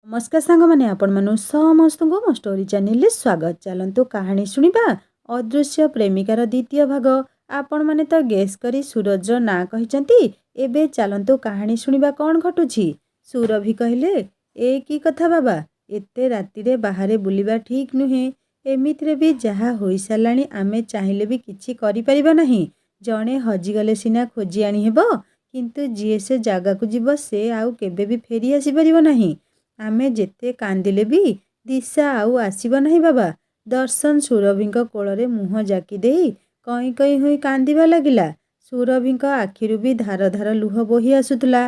नमस्कार सांग मैंने आपण मानु समस्त को मो स्टोरी चैनल स्वागत। चलतु कहानी शुणा अदृश्य प्रेमिकार द्वितीय भाग। आपण माने तो गेस करी सूरज ना कहिचंती। एबे चलतु कहानी शुणा कौन घटुची। सुरभि कहले ए की कथा बाबा, एते राति रे बाहर बुलिबा ठीक नुहे। एमितिरे भी जहा होई सालानी आमे चाहिले भी किछि करि परिबा नाही। जणे हजिगले सिना खोजी आनी हेबो, किंतु जीए से जागा को जीव से आउ केबे भी फेरी आसी परिबो नाही। आमे जेते कांदिले भी दिशा आउ आसीबो नाही बाबा। दर्शन सुरभिंक कोଳରେ मुह जाकी देई कई कई होई कांदिबा लागिला। सुरभिंक आखिरु भी धार धार लुह बोही आसुतला।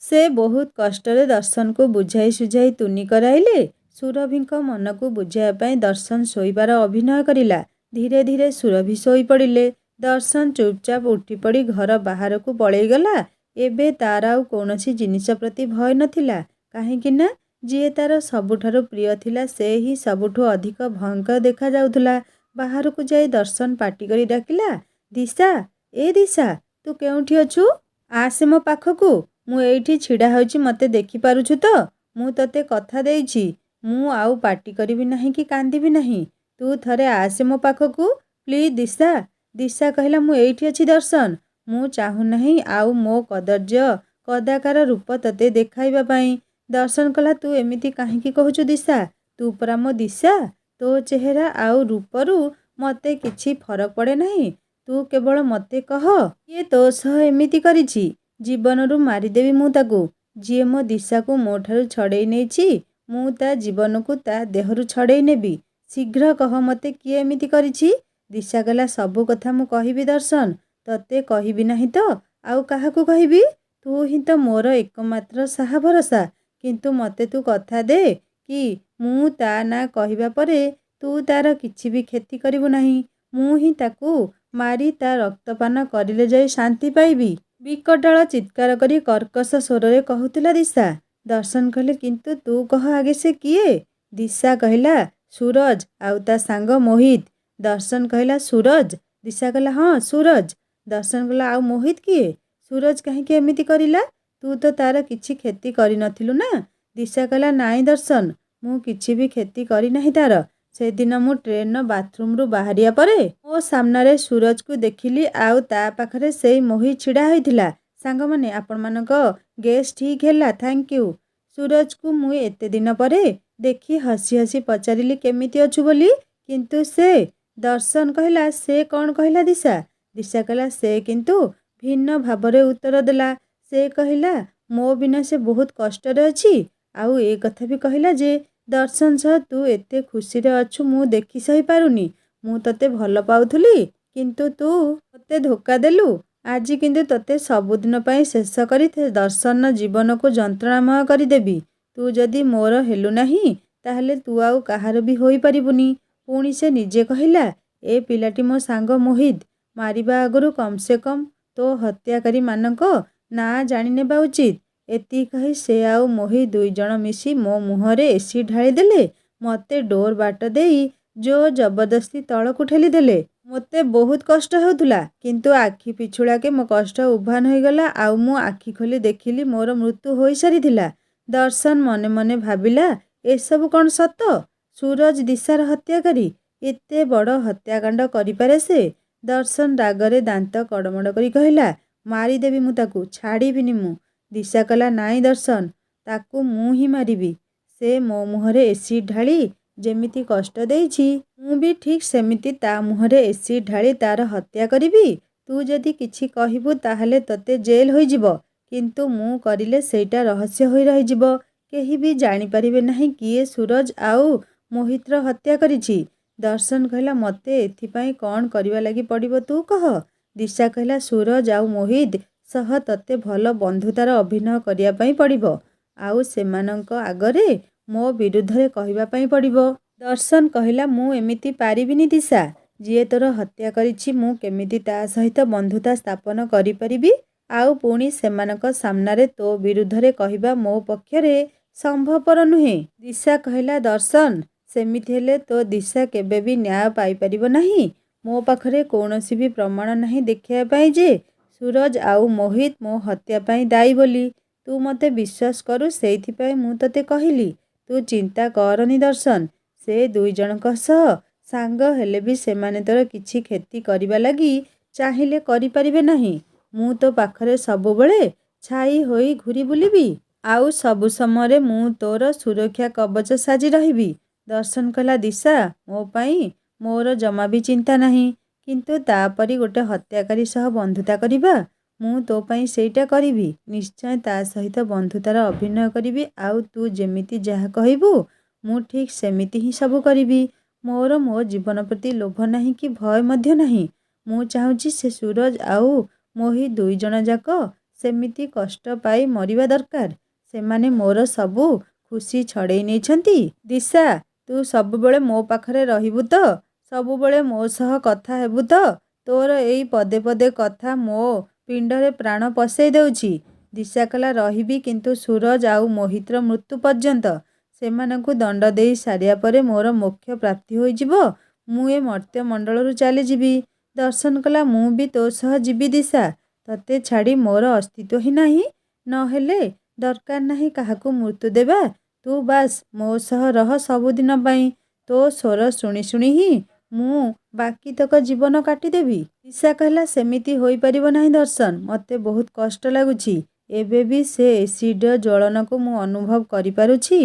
से बहुत कष्टरे दर्शन को बुझाई सुझाई तुनी कराइले। सुरभिंक मन को बुझाइबा पई दर्शन शोइबार अभिनय करिला। धीरे धीरे सुरभि शोई पड़िले। दर्शन चुपचाप उठी पड़ी घर बाहर को पळेई गला। एबे तार आउ कोनोसी जिनिस प्रति भय नथिला, काहेकि ना जी तार सबुठारु प्रिय थिला से ही सबुठु अधिक भयंकर देखा जाउथुला। बाहर को जाई दर्शन पाटी करी डाकिला, दिशा ए दिशा तू केउठी अछु? आसे मो पाखकु, मु एइठी छिडा होइछि, मते देखि पारुछु तो? मु तते कथा देइछि, मु आउ पाटी करिबि नाही कि कांदिबि नाही। तू थरे आसे मो पाखकु प्लीज दिशा। दिशा कहला मु एइठी अछि दर्शन, मु चाहू नाही आउ मो कदर्य कदाकार रूप तते देखाइबा पई। दर्शन कला तू एमिति काहेकि कहूचु दिशा, तू परा मो दिशा। तो चेहरा आउ रूपरू मते किछि फरक पड़े नहीं। तू केवल मते कह ये तो सह एमिति करिछि, जीवनरू मारिदेवी मु ताकू। जी मो दिशा को मो ठारू छड़ेई नेछि, मु ता जीवन को ता देहरु छड़ेई नेबी। शीघ्र कह मते किए एमिति करिछि। दिशा कला सबु कथा मु कहिबी दर्शन, तते कहिबी नाही तो आउ काहाकू कहिबी। तू ही तो मोर एकमात्र साहा भरोसा, किंतु मते तू कथा दे कि मु ता ना कहिबा परे तू तार किछि भी खेती करिबु नाही। मु ही ताकू मारी ता रक्तपान करिले जाई शांति पाइबी। विकटाल चित्कार करी कर्कश स्वर रे कहूतिला दिशा। दर्शन कहले किंतु तू कह आगे से किए? दिशा कहला सूरज आउ ता सांग मोहित। दर्शन कहला सूरज। दिशा कहला हाँ सूरज। दर्शन कहला आउ मोहित किए? सूरज काहेकि एमिति करिला? तू तो तार किछि खेती करि नथिलु ना। दिशा कहला नाई दर्शन, मु किछि भी खेती करि नाही तार। से दिन मु ट्रेन बाथरूम रु बाहरिया परे मो सामना रे सूरज को देखिली, आउ ता पाखरे सेई मोहित छिड़ा होइथिला। सांग माने आपण मानक गेस ठीक हैला, थैंक यू। सूरज को मु एते दिन परे देखि हसी हसी पचारिली केमिति अछु बोली, किंतु से। दर्शन कहला से कौन कहला दिशा? दिशा कहला से किंतु भिन्न भावरे उत्तर देला। से कहला मो बिना से बहुत कष्ट रे अछि, आउ ए कथा भी कहला जे दर्शन सह तू एते खुशी रे अछु मु देखि सही पारुनी। मु तते भल पाउथुली, किंतु तू मते धोखा देलु। आज किंतु तते सबुदिन पई शेष करी दर्शन जीवन को जंत्रणामय करी देबी। तू जदि मोर हेलु नाही ताहले तू आउ काहार भी होई परिबुनी। पुणी से निजे कहला ए पिलाटी मो सांग मोहित, मारिबा आगरु कम से कम तो हत्याकारी मानक ना जानी नेबा उचित। एति कही से आउ मोहित दुई जण मिसी मो मुहरे एसिड ढाली देले। मते डोर बाट देई जो जबरदस्ती तळकु ठेली देले। मते बहुत कष्ट होउथुला, किंतु आखि पिछुड़ा के मो कष्ट उभान होई गला। आउ मु आखि खोली देखिली मोर मृत्यु होई सारिथिला। दर्शन मने मने भाबिला ए सब कोन सत? सूरज दिशार हत्याकारी एते बड़ हत्याकांड करि पारे से? दर्शन रागरे दांत कड़मड़ करी कहला मारी देबी मु ताकू, छाड़ीबिनी मु। दिशा कला नाई दर्शन, ताकू मु ही मारिबी। से मो मुहरे एसिड ढाली जेमिति कष्ट देइछि, मु भी ठीक सेमिति ता मुहरे एसिड ढाली तार हत्या करिबी। तू जदि किछि कहिबु ताहले तते जेल होई जिवो, किंतु मु करिले सेटा रहस्य होई रहि जिवो। केही भी जानि परिबे नाही किए सूरज आउ मोहितर हत्या करिछि। दर्शन कहला मते एथि पई कोन करिवा लागि पड़िबो तू कह। दिशा कहला सूरज आउ मोहित सह तते भल बंधुतार अभिनय करिया पई पड़िबो, आउ सेमानंक आगरे मो विरुद्धरे कहिबा पई पड़िबो। दर्शन कहला मु एमिति पारिबिनी दिशा, जिए तोर हत्या करिछि मु केमिति ता सहित बंधुता स्थापन करि परिबी, आउ पुणी सेमानंक सामनारे तो विरुद्धरे कहिबा मो पक्षरे संभवपर नुहे। दिशा कहला दर्शन सेमिति हेले तो दिशा केबे भी न्याय पाई परिबो नाही। मो पाखरे कोनोसी भी प्रमाण नाही देखिया पई जे सूरज आउ मोहित मो हत्या पई दायी बोली। तू मते विश्वास करू सेइथि पई मु तते कहिली। ତୁ ଚିନ୍ତା କରନି ଦର୍ଶନ। ସେ ଦୁଇ ଜଣଙ୍କ ସହ ସାଙ୍ଗ ହେଲେ ବି ସେମାନେ ତୋର କିଛି କ୍ଷତି କରିବା ଲାଗି ଚାହିଁଲେ କରିପାରିବେ ନାହିଁ। ମୁଁ ତୋ ପାଖରେ ସବୁବେଳେ ଛାଇ ହୋଇ ଘୂରି ବୁଲିବି। ଆଉ ସବୁ ସମୟରେ ମୁଁ ତୋର ସୁରକ୍ଷା କବଚ ସାଜି ରହିବି। ଦର୍ଶନ କହିଲା, ଦିଶା, ମୋ ପାଇଁ ମୋର ଜମା ବି ଚିନ୍ତା ନାହିଁ। କିନ୍ତୁ ତାପରି ଗୋଟେ ହତ୍ୟାକାରୀ ସହ ବନ୍ଧୁତା କରିବା, ମୁଁ ତୋ ପାଇଁ ସେଇଟା କରିବି। ନିଶ୍ଚୟ ତା ସହିତ ବନ୍ଧୁତାର ଅଭିନୟ କରିବି। ଆଉ ତୁ ଯେମିତି ଯାହା କହିବୁ ମୁଁ ଠିକ୍ ସେମିତି ହିଁ ସବୁ କରିବି। ମୋର ମୋ ଜୀବନ ପ୍ରତି ଲୋଭ ନାହିଁ କି ଭୟ ମଧ୍ୟ ନାହିଁ। ମୁଁ ଚାହୁଁଛି ସେ ସୁରଜ ଆଉ ମୋହି ଦୁଇ ଜଣ ଯାକ ସେମିତି କଷ୍ଟ ପାଇ ମରିବା ଦରକାର। ସେମାନେ ମୋର ସବୁ ଖୁସି ଛଡ଼େଇ ନେଇଛନ୍ତି। ଦିଶା, ତୁ ସବୁବେଳେ ମୋ ପାଖରେ ରହିବୁ ତ? ସବୁବେଳେ ମୋ ସହ କଥା ହେବୁ ତ? ତୋର ଏଇ ପଦେ ପଦେ କଥା ମୋ ପିଣ୍ଡରେ ପ୍ରାଣ ପଶେଇ ଦେଉଛି। ଦିଶା କହିଲା, ରହିବି, କିନ୍ତୁ ସୁରଜ ଆଉ ମୋହିତର ମୃତ୍ୟୁ ପର୍ଯ୍ୟନ୍ତ। ସେମାନଙ୍କୁ ଦଣ୍ଡ ଦେଇ ସାରିବା ପରେ ମୋର ମୋକ୍ଷ ପ୍ରାପ୍ତି ହୋଇଯିବ। ମୁଁ ଏ ମର୍ତ୍ତ୍ୟମଣ୍ଡଳରୁ ଚାଲିଯିବି। ଦର୍ଶନ କଲା, ମୁଁ ବି ତୋ ସହ ଯିବି ଦିଶା। ତତେ ଛାଡ଼ି ମୋର ଅସ୍ତିତ୍ୱ ହିଁ ନାହିଁ। ନହେଲେ ଦରକାର ନାହିଁ କାହାକୁ ମୃତ୍ୟୁ ଦେବା। ତୁ ବାସ୍ ମୋ ସହ ରହ ସବୁଦିନ ପାଇଁ। ତୋ ସ୍ୱର ଶୁଣି ଶୁଣି ହିଁ ମୁଁ ବାକିତକ ଜୀବନ କାଟିଦେବି। ଦିଶା କହିଲା, ସେମିତି ହୋଇପାରିବ ନାହିଁ ଦର୍ଶନ। ମୋତେ ବହୁତ କଷ୍ଟ ଲାଗୁଛି। ଏବେ ବି ସେ ଏସିଡ୍ର ଜ୍ୱଳନକୁ ମୁଁ ଅନୁଭବ କରିପାରୁଛି।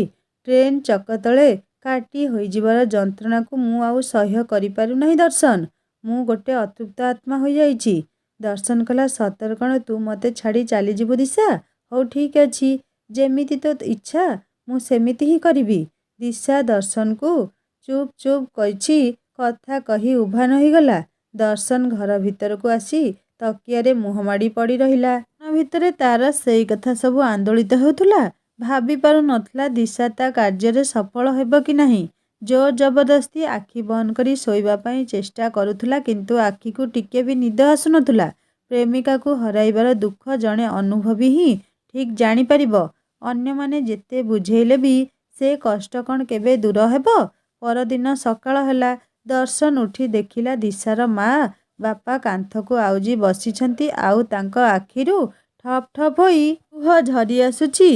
ଟ୍ରେନ୍ ଚକ ତଳେ କାଟି ହୋଇଯିବାର ଯନ୍ତ୍ରଣାକୁ ମୁଁ ଆଉ ସହ୍ୟ କରିପାରୁନାହିଁ ଦର୍ଶନ। ମୁଁ ଗୋଟେ ଅତୃପ୍ତ ଆତ୍ମା ହୋଇଯାଇଛି। ଦର୍ଶନ କହିଲା, ସତରେ କ'ଣ ତୁ ମୋତେ ଛାଡ଼ି ଚାଲିଯିବୁ ଦିଶା? ହଉ ଠିକ୍ ଅଛି, ଯେମିତି ତୋ ଇଚ୍ଛା ମୁଁ ସେମିତି ହିଁ କରିବି। ଦିଶା ଦର୍ଶନକୁ ଚୁପ୍ ଚୁପ୍ କିଛି କଥା କହି ଉଭାନ ହୋଇଗଲା। ଦର୍ଶନ ଘର ଭିତରକୁ ଆସି ତକିଆରେ ମୁହଁ ମାଡ଼ି ପଡ଼ି ରହିଲା। ମନ ଭିତରେ ତାର ସେଇ କଥା ସବୁ ଆନ୍ଦୋଳିତ ହେଉଥିଲା। ଭାବି ପାରୁନଥିଲା ଦିଶା ତା କାର୍ଯ୍ୟରେ ସଫଳ ହେବ କି ନାହିଁ। ଜୋର ଜବରଦସ୍ତି ଆଖି ବନ୍ଦ କରି ଶୋଇବା ପାଇଁ ଚେଷ୍ଟା କରୁଥିଲା, କିନ୍ତୁ ଆଖିକୁ ଟିକେ ବି ନିଦ ଆସୁନଥିଲା। ପ୍ରେମିକାକୁ ହରାଇବାର ଦୁଃଖ ଜଣେ ଅନୁଭବୀ ହିଁ ଠିକ୍ ଜାଣିପାରିବ। ଅନ୍ୟମାନେ ଯେତେ ବୁଝେଇଲେ ବି ସେ କଷ୍ଟ କ'ଣ କେବେ ଦୂର ହେବ? ପରଦିନ ସକାଳ ହେଲା। ଦର୍ଶନ ଉଠି ଦେଖିଲା ଦିଶାର ମା ବାପା କାନ୍ଥକୁ ଆଉଜି ବସିଛନ୍ତି, ଆଉ ତାଙ୍କ ଆଖିରୁ ଠପ୍ ଠପ୍ ହୋଇ ଲୁହ ଝରି ଆସୁଛି।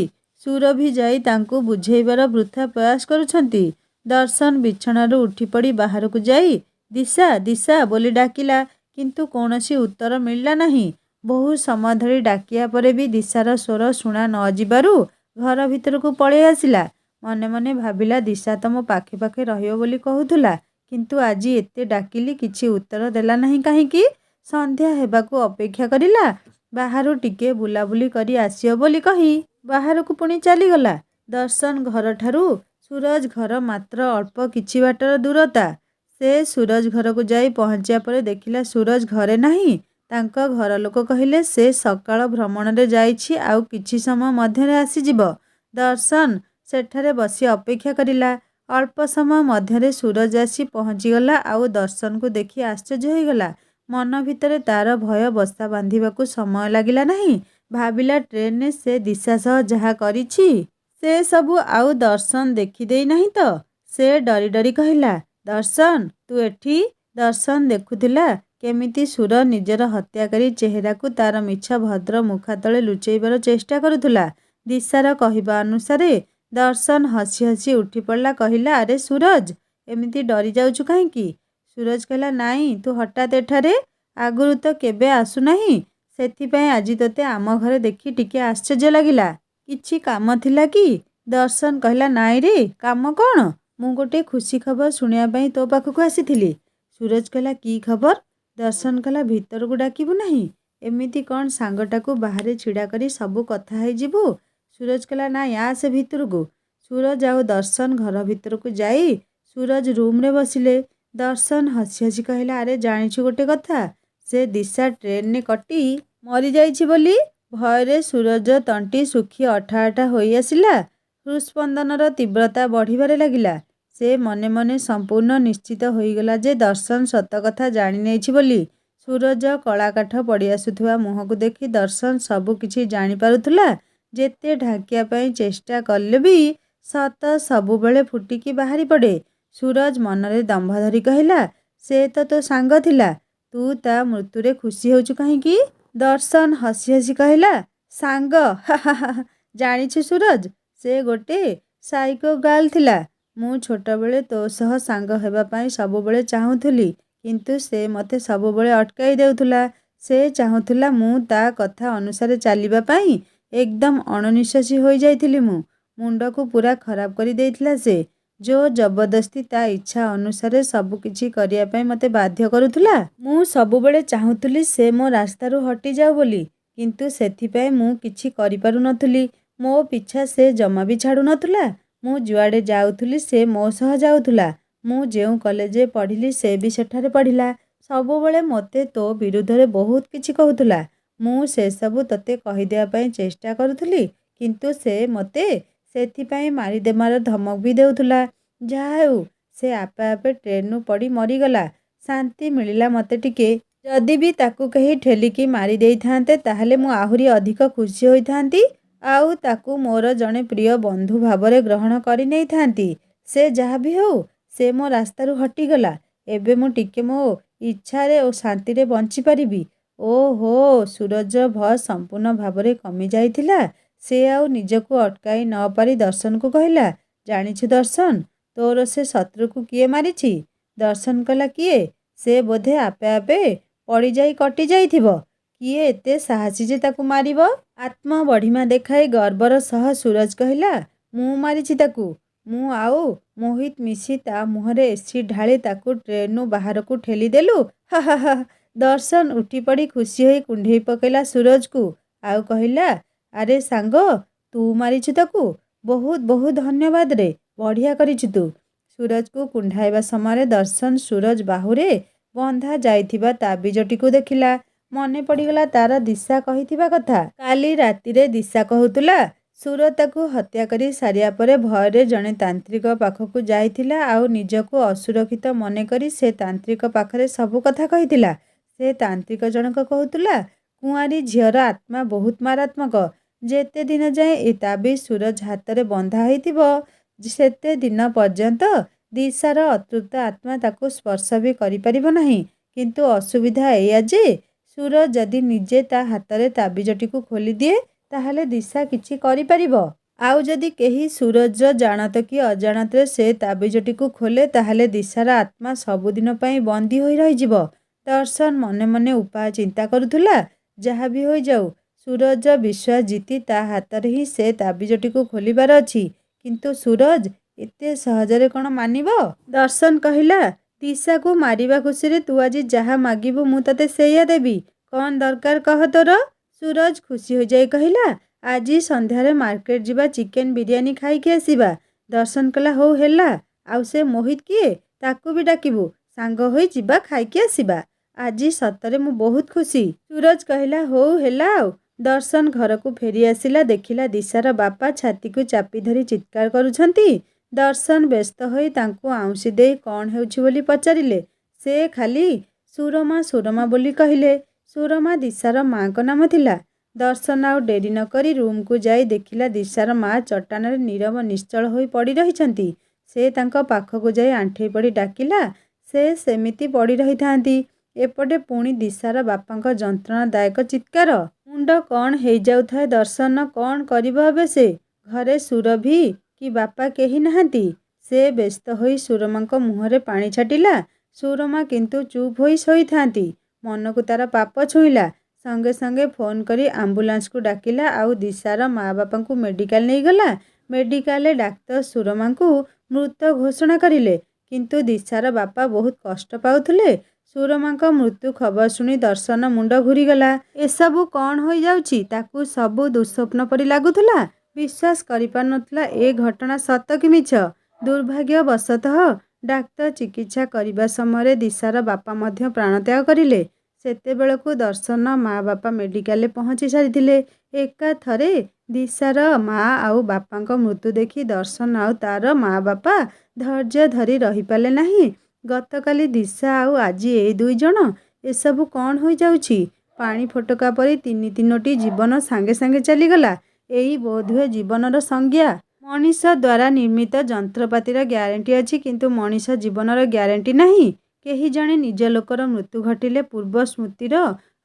ସୁରଭି ଯାଇ ତାଙ୍କୁ ବୁଝେଇବାର ବୃଥା ପ୍ରୟାସ କରୁଛନ୍ତି। ଦର୍ଶନ ବିଛଣାରୁ ଉଠିପଡ଼ି ବାହାରକୁ ଯାଇ ଦିଶା ଦିଶା ବୋଲି ଡାକିଲା, କିନ୍ତୁ କୌଣସି ଉତ୍ତର ମିଳିଲା ନାହିଁ। ବହୁ ସମୟ ଧରି ଡାକିବା ପରେ ବି ଦିଶାର ସ୍ୱର ଶୁଣା ନ ଯିବାରୁ ଘର ଭିତରକୁ ପଳେଇ ଆସିଲା। ମନେ ମନେ ଭାବିଲା, ଦିଶା ତ ମୋ ପାଖେ ପାଖେ ରହିବ ବୋଲି କହୁଥିଲା, କିନ୍ତୁ ଆଜି ଏତେ ଡାକିଲି କିଛି ଉତ୍ତର ଦେଲା ନାହିଁ କାହିଁକି? ସନ୍ଧ୍ୟା ହେବାକୁ ଅପେକ୍ଷା କରିଲା। ବାହାରୁ ଟିକେ ବୁଲାବୁଲି କରି ଆସିବ ବୋଲି କହି ବାହାରକୁ ପୁଣି ଚାଲିଗଲା। ଦର୍ଶନ ଘରଠାରୁ ସୁରଜ ଘର ମାତ୍ର ଅଳ୍ପ କିଛି ବାଟର ଦୂରତା। ସେ ସୁରଜ ଘରକୁ ଯାଇ ପହଞ୍ଚିବା ପରେ ଦେଖିଲା ସୁରଜ ଘରେ ନାହିଁ। ତାଙ୍କ ଘର ଲୋକ କହିଲେ ସେ ସକାଳ ଭ୍ରମଣରେ ଯାଇଛି, ଆଉ କିଛି ସମୟ ମଧ୍ୟରେ ଆସିଯିବ। ଦର୍ଶନ ସେଠାରେ ବସି ଅପେକ୍ଷା କରିଲା। ଅଳ୍ପ ସମୟ ମଧ୍ୟରେ ସୁରଜ ଆସି ପହଞ୍ଚିଗଲା, ଆଉ ଦର୍ଶନକୁ ଦେଖି ଆଶ୍ଚର୍ଯ୍ୟ ହୋଇଗଲା। ମନ ଭିତରେ ତାର ଭୟ ବସା ବାନ୍ଧିବାକୁ ସମୟ ଲାଗିଲା ନାହିଁ। ଭାବିଲା, ଟ୍ରେନରେ ସେ ଦିଶା ସହ ଯାହା କରିଛି ସେ ସବୁ ଆଉ ଦର୍ଶନ ଦେଖିଦେଇ ନାହିଁ ତ? ସେ ଡରି ଡରି କହିଲା, ଦର୍ଶନ, ତୁ ଏଠି? ଦର୍ଶନ ଦେଖୁଥିଲା କେମିତି ସୁର ନିଜର ହତ୍ୟାକାରୀ ଚେହେରାକୁ ତାର ମିଛ ଭଦ୍ର ମୁଖା ତଳେ ଲୁଚେଇବାର ଚେଷ୍ଟା କରୁଥିଲା। ଦିଶାର କହିବା ଅନୁସାରେ ଦର୍ଶନ ହସି ହସି ଉଠି ପଡ଼ିଲା, କହିଲା, ଆରେ ସୁରଜ, ଏମିତି ଡରି ଯାଉଛୁ କାହିଁକି? ସୁରଜ କହିଲା, ନାଇଁ, ତୁ ହଠାତ୍ ଏଠାରେ? ଆଗରୁ ତ କେବେ ଆସୁନାହିଁ, ସେଥିପାଇଁ ଆଜି ତୋତେ ଆମ ଘରେ ଦେଖି ଟିକେ ଆଶ୍ଚର୍ଯ୍ୟ ଲାଗିଲା। କିଛି କାମ ଥିଲା କି? ଦର୍ଶନ କହିଲା, ନାଇଁ ରେ, କାମ କ'ଣ? ମୁଁ ଗୋଟେ ଖୁସି ଖବର ଶୁଣିବା ପାଇଁ ତୋ ପାଖକୁ ଆସିଥିଲି। ସୁରଜ କହିଲା, କି ଖବର? ଦର୍ଶନ କହିଲା, ଭିତରକୁ ଡାକିବୁ ନାହିଁ? ଏମିତି କ'ଣ ସାଙ୍ଗଟାକୁ ବାହାରେ ଛିଡ଼ା କରି ସବୁ କଥା ହେଇଯିବୁ? ସୁରଜ କହିଲା, ନାଇଁ, ଆସେ ଭିତରକୁ। ସୁରଜ ଆଉ ଦର୍ଶନ ଘର ଭିତରକୁ ଯାଇ ସୁରଜ ରୁମ୍ରେ ବସିଲେ। ଦର୍ଶନ ହସି ହସି କହିଲା, ଆରେ ଜାଣିଛୁ ଗୋଟେ କଥା? ସେ ଦିଶା ଟ୍ରେନରେ କଟି ମରିଯାଇଛି ବୋଲି। ଭୟରେ ସୁରଜର ତଣ୍ଟି ଶୁଖି ଅଠା ଅଠା ହୋଇ ଆସିଲା। ହୃତ୍ସ୍ପନ୍ଦନର ତୀବ୍ରତା ବଢ଼ିବାରେ ଲାଗିଲା। ସେ ମନେ ମନେ ସମ୍ପୂର୍ଣ୍ଣ ନିଶ୍ଚିତ ହୋଇଗଲା ଯେ ଦର୍ଶନ ସତ କଥା ଜାଣିନେଇଛି ବୋଲି। ସୁରଜ କଳାକାଠ ପଡ଼ିଆସୁଥିବା ମୁହଁକୁ ଦେଖି ଦର୍ଶନ ସବୁ କିଛି ଜାଣିପାରୁଥିଲା। ଯେତେ ଢାଙ୍କିବା ପାଇଁ ଚେଷ୍ଟା କଲେ ବି ସତ ସବୁବେଳେ ଫୁଟିକି ବାହାରି ପଡ଼େ। ସୁରଜ ମନରେ ଦମ୍ଭ ଧରି କହିଲା, ସେ ତ ତୋ ସାଙ୍ଗ ଥିଲା, ତୁ ତା ମୃତ୍ୟୁରେ ଖୁସି ହେଉଛୁ କାହିଁକି? ଦର୍ଶନ ହସି ହସି କହିଲା, ସାଙ୍ଗ? ହା ହା ହା। ଜାଣିଛୁ ସୁରଜ, ସେ ଗୋଟେ ସାଇକୋ ଗାର୍ଲ ଥିଲା। ମୁଁ ଛୋଟବେଳେ ତୋ ସହ ସାଙ୍ଗ ହେବା ପାଇଁ ସବୁବେଳେ ଚାହୁଁଥିଲି, କିନ୍ତୁ ସେ ମୋତେ ସବୁବେଳେ ଅଟକାଇ ଦେଉଥିଲା। ସେ ଚାହୁଁଥିଲା ମୁଁ ତା କଥା ଅନୁସାରେ ଚାଲିବା ପାଇଁ। ଏକଦମ ଅଣନିଶ୍ୱାସୀ ହୋଇଯାଇଥିଲି ମୁଁ। ମୁଣ୍ଡକୁ ପୁରା ଖରାପ କରିଦେଇଥିଲା ସେ। ଜୋର ଜବରଦସ୍ତି ତା ଇଚ୍ଛା ଅନୁସାରେ ସବୁ କିଛି କରିବା ପାଇଁ ମୋତେ ବାଧ୍ୟ କରୁଥିଲା। ମୁଁ ସବୁବେଳେ ଚାହୁଁଥିଲି ସେ ମୋ ରାସ୍ତାରୁ ହଟିଯାଉ ବୋଲି, କିନ୍ତୁ ସେଥିପାଇଁ ମୁଁ କିଛି କରିପାରୁନଥିଲି। ମୋ ପିଛା ସେ ଜମା ବି ଛାଡ଼ୁନଥିଲା। ମୁଁ ଯୁଆଡ଼େ ଯାଉଥିଲି ସେ ମୋ ସହ ଯାଉଥିଲା। ମୁଁ ଯେଉଁ କଲେଜରେ ପଢ଼ିଲି ସେ ବି ସେଠାରେ ପଢ଼ିଲା। ସବୁବେଳେ ମୋତେ ତୋ ବିରୁଦ୍ଧରେ ବହୁତ କିଛି କହୁଥିଲା। ମୁଁ ସେସବୁ ତୋତେ କହିଦେବା ପାଇଁ ଚେଷ୍ଟା କରୁଥିଲି, କିନ୍ତୁ ସେ ମୋତେ ସେଥିପାଇଁ ମାରିଦେବାର ଧମକ ବି ଦେଉଥିଲା। ଯାହା ହେଉ ସେ ଆପେ ଆପେ ଟ୍ରେନ୍ରୁ ପଡ଼ି ମରିଗଲା। ଶାନ୍ତି ମିଳିଲା ମୋତେ ଟିକେ। ଯଦି ବି ତାକୁ କେହି ଠେଲିକି ମାରି ଦେଇଥାନ୍ତେ ତାହେଲେ ମୁଁ ଆହୁରି ଅଧିକ ଖୁସି ହୋଇଥାନ୍ତି ଆଉ ତାକୁ ମୋର ଜଣେ ପ୍ରିୟ ବନ୍ଧୁ ଭାବରେ ଗ୍ରହଣ କରିନେଇଥାନ୍ତି। ସେ ଯାହା ବି ହେଉ ସେ ମୋ ରାସ୍ତାରୁ ହଟିଗଲା। ଏବେ ମୁଁ ଟିକେ ମୋ ଇଚ୍ଛାରେ ଓ ଶାନ୍ତିରେ ବଞ୍ଚିପାରିବି। ଓହୋ ସୁରଜର ଭୟ ସମ୍ପୂର୍ଣ୍ଣ ଭାବରେ କମିଯାଇଥିଲା। ସେ ଆଉ ନିଜକୁ ଅଟକାଇ ନ ପାରି ଦର୍ଶନକୁ କହିଲା, ଜାଣିଛୁ ଦର୍ଶନ, ତୋର ସେ ଶତ୍ରୁକୁ କିଏ ମାରିଛି? ଦର୍ଶନ କହିଲା, କିଏ? ସେ ବୋଧେ ଆପେ ଆପେ ପଡ଼ିଯାଇ କଟିଯାଇଥିବ। କିଏ ଏତେ ସାହସୀ ଯେ ତାକୁ ମାରିବ? ଆତ୍ମବଢ଼ିମା ଦେଖାଇ ଗର୍ବର ସହ ସୁରଜ କହିଲା, ମୁଁ ମାରିଛି ତାକୁ। ମୁଁ ଆଉ ମୋହିତ ମିଶି ତା ମୁହଁରେ ଏସିଡ୍ ଢାଳି ତାକୁ ଟ୍ରେନ୍ରୁ ବାହାରକୁ ଠେଲିଦେଲୁ। ହା ହା ହା। ଦର୍ଶନ ଉଠିପଡ଼ି ଖୁସି ହୋଇ କୁଣ୍ଢେଇ ପକାଇଲା ସୁରଜକୁ ଆଉ କହିଲା, ଆରେ ସାଙ୍ଗ, ତୁ ମାରିଛୁ ତାକୁ? ବହୁତ ବହୁତ ଧନ୍ୟବାଦ ରେ, ବଢ଼ିଆ କରିଛୁ ତୁ। ସୁରଜକୁ କୁଣ୍ଢାଇବା ସମୟରେ ଦର୍ଶନ ସୁରଜ ବାହୁରେ ବନ୍ଧା ଯାଇଥିବା ତାବିଜଟିକୁ ଦେଖିଲା। ମନେ ପଡ଼ିଗଲା ତାର ଦିଶା କହିଥିବା କଥା। କାଲି ରାତିରେ ଦିଶା କହୁଥିଲା ସୁରଜ ତାକୁ ହତ୍ୟା କରି ସାରିବା ପରେ ଭୟରେ ଜଣେ ତାନ୍ତ୍ରିକ ପାଖକୁ ଯାଇଥିଲା ଆଉ ନିଜକୁ ଅସୁରକ୍ଷିତ ମନେକରି ସେ ତାନ୍ତ୍ରିକ ପାଖରେ ସବୁ କଥା କହିଥିଲା। ସେ ତାନ୍ତ୍ରିକ ଜଣକ କହୁଥିଲା, କୁଆଁରୀ ଝିଅର ଆତ୍ମା ବହୁତ ମାରାତ୍ମକ। ଯେତେ ଦିନ ଯାଏଁ ଏ ତାବିଜ ସୁରଜ ହାତରେ ବନ୍ଧା ହୋଇଥିବ ସେତେ ଦିନ ପର୍ଯ୍ୟନ୍ତ ଦିଶାର ଅତୃପ୍ତ ଆତ୍ମା ତାକୁ ସ୍ପର୍ଶ ବି କରିପାରିବ ନାହିଁ। କିନ୍ତୁ ଅସୁବିଧା ଏଇଆ ଯେ ସୁରଜ ଯଦି ନିଜେ ତା ହାତରେ ତାବିଜଟିକୁ ଖୋଲିଦିଏ ତାହେଲେ ଦିଶା କିଛି କରିପାରିବ। ଆଉ ଯଦି କେହି ସୁରଜର ଜାଣତ କି ଅଜାଣତରେ ସେ ତାବିଜଟିକୁ ଖୋଲେ ତାହେଲେ ଦିଶାର ଆତ୍ମା ସବୁଦିନ ପାଇଁ ବନ୍ଦୀ ହୋଇ ରହିଯିବ। ଦର୍ଶନ ମନେ ମନେ ଉପାୟ ଚିନ୍ତା କରୁଥିଲା। ଯାହା ବି ହୋଇଯାଉ ସୁରଜର ବିଶ୍ୱାସ ଜିତି ତା ହାତରେ ହିଁ ସେ ତାବିଜଟିକୁ ଖୋଲିବାର ଅଛି। କିନ୍ତୁ ସୁରଜ ଏତେ ସହଜରେ କ'ଣ ମାନିବ? ଦର୍ଶନ କହିଲା, ଦିଶାକୁ ମାରିବା ଖୁସିରେ ତୁ ଆଜି ଯାହା ମାଗିବୁ ମୁଁ ତତେ ସେଇଆ ଦେବି। କ'ଣ ଦରକାର କହ ତୋର? ସୁରଜ ଖୁସି ହୋଇଯାଇ କହିଲା, ଆଜି ସନ୍ଧ୍ୟାରେ ମାର୍କେଟ ଯିବା, ଚିକେନ ବିରିୟାନୀ ଖାଇକି ଆସିବା। ଦର୍ଶନ କହିଲା, ହଉ ହେଲା। ଆଉ ସେ ମୋହିତ କିଏ? ତାକୁ ବି ଡାକିବୁ, ସାଙ୍ଗ ହୋଇ ଯିବା ଖାଇକି ଆସିବା। ଆଜି ସତରେ ମୁଁ ବହୁତ ଖୁସି। ସୁରଜ କହିଲା, ହଉ ହେଲା ଆଉ। ଦର୍ଶନ ଘରକୁ ଫେରି ଆସିଲା। ଦେଖିଲା ଦିଶାର ବାପା ଛାତିକୁ ଚାପି ଧରି ଚିତ୍କାର କରୁଛନ୍ତି। ଦର୍ଶନ ବ୍ୟସ୍ତ ହୋଇ ତାଙ୍କୁ ଆଉଁସି ଦେଇ କ'ଣ ହେଉଛି ବୋଲି ପଚାରିଲେ। ସେ ଖାଲି ସୁରମା ସୁରମା ବୋଲି କହିଲେ। ସୁରମା ଦିଶାର ମାଙ୍କ ନାମ ଥିଲା। ଦର୍ଶନ ଆଉ ଡେରି ନ କରି ରୁମ୍କୁ ଯାଇ ଦେଖିଲା ଦିଶାର ମା ଚଟାଣରେ ନୀରବ ନିଶ୍ଚଳ ହୋଇ ପଡ଼ି ରହିଛନ୍ତି। ସେ ତାଙ୍କ ପାଖକୁ ଯାଇ ଆଣ୍ଠେଇ ପଡ଼ି ଡାକିଲା। ସେ ସେମିତି ପଡ଼ି ରହିଥାନ୍ତି। ଏପଟେ ପୁଣି ଦିଶାର ବାପାଙ୍କ ଯନ୍ତ୍ରଣାଦାୟକ ଚିତ୍କାର। ମୁଣ୍ଡ କ'ଣ ହେଇଯାଉଥାଏ ଦର୍ଶନ। କ'ଣ କରିବ ଏବେ ସେ? ଘରେ ସୁରଭି କି ବାପା କେହି ନାହାନ୍ତି। ସେ ବ୍ୟସ୍ତ ହୋଇ ସୁରମାଙ୍କ ମୁହଁରେ ପାଣି ଛାଟିଲା। ସୁରମା କିନ୍ତୁ ଚୁପ୍ ହୋଇ ଶୋଇଥାନ୍ତି। ମନକୁ ତାର ପାପ ଛୁଇଁଲା। ସଙ୍ଗେ ସଙ୍ଗେ ଫୋନ୍ କରି ଆମ୍ବୁଲାନ୍ସକୁ ଡାକିଲା ଆଉ ଦିଶାର ମା ବାପାଙ୍କୁ ମେଡ଼ିକାଲ ନେଇଗଲା। ମେଡ଼ିକାଲରେ ଡାକ୍ତର ସୁରମାଙ୍କୁ ମୃତ ଘୋଷଣା କରିଲେ। କିନ୍ତୁ ଦିଶାର ବାପା ବହୁତ କଷ୍ଟ ପାଉଥିଲେ। ସୁରମାଙ୍କ ମୃତ୍ୟୁ ଖବର ଶୁଣି ଦର୍ଶନ ମୁଣ୍ଡ ଘୂରିଗଲା। ଏସବୁ କ'ଣ ହୋଇଯାଉଛି? ତାକୁ ସବୁ ଦୁଃସ୍ୱପ୍ନ ପରି ଲାଗୁଥିଲା। ବିଶ୍ୱାସ କରିପାରୁନଥିଲା ଏ ଘଟଣା ସତ କି ମିଛ। ଦୁର୍ଭାଗ୍ୟବଶତଃ ଡାକ୍ତର ଚିକିତ୍ସା କରିବା ସମୟରେ ଦିଶାର ବାପା ମଧ୍ୟ ପ୍ରାଣତ୍ୟାଗ କରିଲେ। ସେତେବେଳକୁ ଦର୍ଶନ ମା ବାପା ମେଡ଼ିକାଲରେ ପହଞ୍ଚି ସାରିଥିଲେ। ଏକାଥରେ ଦିଶାର ମା ଆଉ ବାପାଙ୍କ ମୃତ୍ୟୁ ଦେଖି ଦର୍ଶନ ଆଉ ତାର ମା ବାପା ଧୈର୍ଯ୍ୟ ଧରି ରହିପାରିଲେ ନାହିଁ। ଗତକାଲି ଦିଶା ଆଉ ଆଜି ଏଇ ଦୁଇ ଜଣ। ଏସବୁ କ'ଣ ହୋଇଯାଉଛି? ପାଣି ଫୋଟକା ପରି ତିନୋଟି ଜୀବନ ସାଙ୍ଗେ ସାଙ୍ଗେ ଚାଲିଗଲା। ଏଇ ବୋଧହୁଏ ଜୀବନର ସଂଜ୍ଞା। ମଣିଷ ଦ୍ୱାରା ନିର୍ମିତ ଯନ୍ତ୍ରପାତିର ଗ୍ୟାରେଣ୍ଟି ଅଛି, କିନ୍ତୁ ମଣିଷ ଜୀବନର ଗ୍ୟାରେଣ୍ଟି ନାହିଁ। କେହି ଜଣେ ନିଜ ଲୋକର ମୃତ୍ୟୁ ଘଟିଲେ ପୂର୍ବ ସ୍ମୃତିର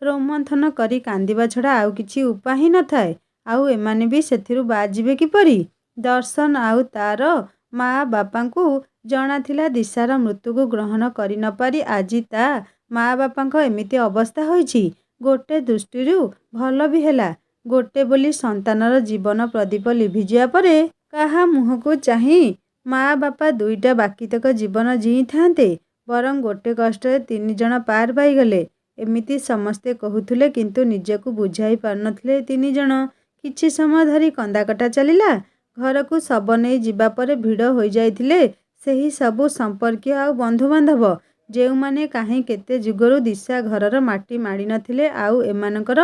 ରୋମନ୍ଥନ କରି କାନ୍ଦିବା ଛଡ଼ା ଆଉ କିଛି ଉପାୟ ହିଁ ନଥାଏ। ଆଉ ଏମାନେ ବି ସେଥିରୁ ବାଦ୍ ଯିବେ କିପରି? ଦର୍ଶନ ଆଉ ତାର ମା ବାପାଙ୍କୁ ଜଣାଥିଲା ଦିଶାର ମୃତ୍ୟୁକୁ ଗ୍ରହଣ କରି ନ ପାରି ଆଜି ତା ମା ବାପାଙ୍କ ଏମିତି ଅବସ୍ଥା ହୋଇଛି। ଗୋଟେ ଦୃଷ୍ଟିରୁ ଭଲ ବି ହେଲା। ଗୋଟେ ବୋଲି ସନ୍ତାନର ଜୀବନ ପ୍ରଦୀପ ଲିଭିଯିବା ପରେ କାହା ମୁହଁକୁ ଚାହିଁ ମା ବାପା ଦୁଇଟା ବାକିତକ ଜୀବନ ଜିଇଥାନ୍ତେ। ବରଂ ଗୋଟେ କଷ୍ଟରେ 3 ଜଣ ପାର ପାଇଗଲେ। ଏମିତି ସମସ୍ତେ କହୁଥିଲେ, କିନ୍ତୁ ନିଜକୁ ବୁଝାଇ ପାରୁନଥିଲେ 3 ଜଣ। କିଛି ସମୟ ଧରି କନ୍ଦାକଟା ଚାଲିଲା। ଘରକୁ ଶବ ନେଇ ଯିବା ପରେ ଭିଡ଼ ହୋଇଯାଇଥିଲେ ସେହି ସବୁ ସମ୍ପର୍କୀୟ ଆଉ ବନ୍ଧୁବାନ୍ଧବ, ଯେଉଁମାନେ କାହିଁ କେତେ ଯୁଗରୁ ଦିଶା ଘରର ମାଟି ମାଡ଼ି ନଥିଲେ ଆଉ ଏମାନଙ୍କର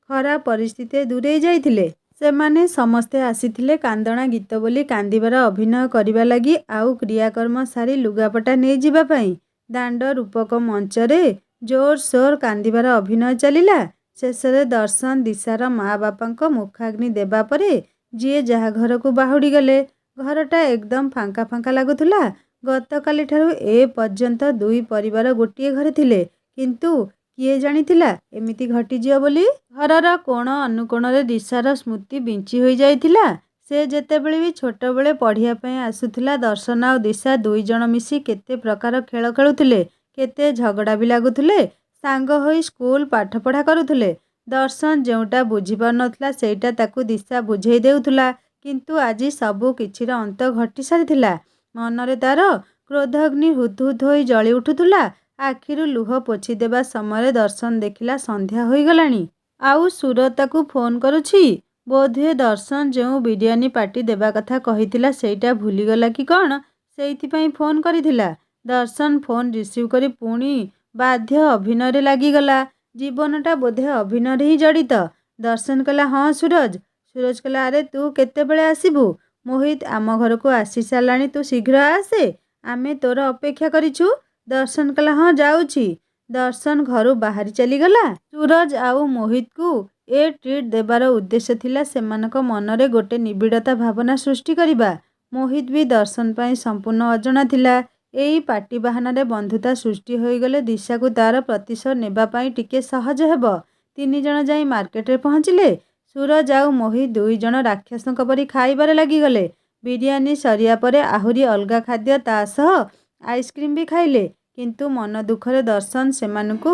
ଖରାପ ପରିସ୍ଥିତିରେ ଦୂରେଇ ଯାଇଥିଲେ। ସେମାନେ ସମସ୍ତେ ଆସିଥିଲେ କାନ୍ଦଣା ଗୀତ ବୋଲି କାନ୍ଦିବାର ଅଭିନୟ କରିବା ଲାଗି ଆଉ କ୍ରିୟାକର୍ମ ସାରି ଲୁଗାପଟା ନେଇଯିବା ପାଇଁ। ଦାଣ୍ଡ ରୂପକ ମଞ୍ଚରେ ଜୋରସୋର କାନ୍ଦିବାର ଅଭିନୟ ଚାଲିଲା। ଶେଷରେ ଦର୍ଶନ ଦିଶାର ମା ବାପାଙ୍କ ମୁଖାଗ୍ନି ଦେବା ପରେ ଯିଏ ଯାହା ଘରକୁ ବାହୁଡ଼ି ଗଲେ। ଘରଟା ଏକଦମ ଫାଙ୍କା ଫାଙ୍କା ଲାଗୁଥିଲା। ଗତକାଲିଠାରୁ ଏ ପର୍ଯ୍ୟନ୍ତ ଦୁଇ ପରିବାର ଗୋଟିଏ ଘରେ ଥିଲେ, କିନ୍ତୁ କିଏ ଜାଣିଥିଲା ଏମିତି ଘଟିଯିବ ବୋଲି। ଘରର କୋଣ ଅନୁକୋଣରେ ଦିଶାର ସ୍ମୃତି ବିଞ୍ଚି ହୋଇଯାଇଥିଲା। ସେ ଯେତେବେଳେ ବି ଛୋଟବେଳେ ପଢ଼ିବା ପାଇଁ ଆସୁଥିଲା, ଦର୍ଶନ ଆଉ ଦିଶା 2 ଜଣ ମିଶି କେତେ ପ୍ରକାର ଖେଳ ଖେଳୁଥିଲେ, କେତେ ଝଗଡ଼ା ବି ଲାଗୁଥିଲେ, ସାଙ୍ଗ ହୋଇ ସ୍କୁଲ ପାଠପଢ଼ା କରୁଥିଲେ। ଦର୍ଶନ ଯେଉଁଟା ବୁଝିପାରୁନଥିଲା ସେଇଟା ତାକୁ ଦିଶା ବୁଝେଇ ଦେଉଥିଲା। କିନ୍ତୁ ଆଜି ସବୁ କିଛିର ଅନ୍ତ ଘଟି ସାରିଥିଲା। ମନରେ ତାର କ୍ରୋଧାଗ୍ନି ହୁତ୍ ହୁତ୍ ହୋଇ ଜଳି ଉଠୁଥିଲା। ଆଖିରୁ ଲୁହ ପୋଛିଦେବା ସମୟରେ ଦର୍ଶନ ଦେଖିଲା ସନ୍ଧ୍ୟା ହୋଇଗଲାଣି। ଆଉ ସୁର ତାକୁ ଫୋନ୍ କରୁଛି। ବୋଧହୁଏ ଦର୍ଶନ ଯେଉଁ ବିରିୟାନୀ ପାର୍ଟି ଦେବା କଥା କହିଥିଲା ସେଇଟା ଭୁଲିଗଲା କି କ'ଣ, ସେଇଥିପାଇଁ ଫୋନ୍ କରିଥିଲା। ଦର୍ଶନ ଫୋନ୍ ରିସିଭ୍ କରି ପୁଣି ବାଧ୍ୟ ଅଭିନୟରେ ଲାଗିଗଲା। ଜୀବନଟା ବୋଧେ ଅଭିନୟରେ ହିଁ ଜଡ଼ିତ। ଦର୍ଶନ କହିଲା, ହଁ ସୁରଜ। ସୁରଜ କହିଲା, ଆରେ ତୁ କେତେବେଳେ ଆସିବୁ? ମୋହିତ ଆମ ଘରକୁ ଆସି ସାରିଲାଣି, ତୁ ଶୀଘ୍ର ଆସେ, ଆମେ ତୋର ଅପେକ୍ଷା କରିଛୁ। ଦର୍ଶନ କହିଲା, ହଁ ଯାଉଛି। ଦର୍ଶନ ଘରୁ ବାହାରି ଚାଲିଗଲା। ସୁରଜ ଆଉ ମୋହିତକୁ ଏ ଟ୍ରିଟ୍ ଦେବାର ଉଦ୍ଦେଶ୍ୟ ଥିଲା ସେମାନଙ୍କ ମନରେ ଗୋଟେ ନିବିଡ଼ତା ଭାବନା ସୃଷ୍ଟି କରିବା। ମୋହିତ ବି ଦର୍ଶନ ପାଇଁ ସମ୍ପୂର୍ଣ୍ଣ ଅଜଣା ଥିଲା। ଏଇ ପାର୍ଟି ବାହାନାରେ ବନ୍ଧୁତା ସୃଷ୍ଟି ହୋଇଗଲେ ଦିଶାକୁ ତାର ପ୍ରତିଶୋଧ ନେବା ପାଇଁ ଟିକେ ସହଜ ହେବ। 3 ଜଣ ଯାଇ ମାର୍କେଟରେ ପହଞ୍ଚିଲେ। ସୁରଜ ଆଉ ମୋହିତ 2 ଜଣ ରାକ୍ଷସଙ୍କ ପରି ଖାଇବାରେ ଲାଗିଗଲେ। ବିରିୟାନୀ ସରିବା ପରେ ଆହୁରି ଅଲଗା ଖାଦ୍ୟ, ତା ସହ ଆଇସ୍କ୍ରିମ୍ ବି ଖାଇଲେ। କିନ୍ତୁ ମନ ଦୁଃଖରେ ଦର୍ଶନ ସେମାନଙ୍କୁ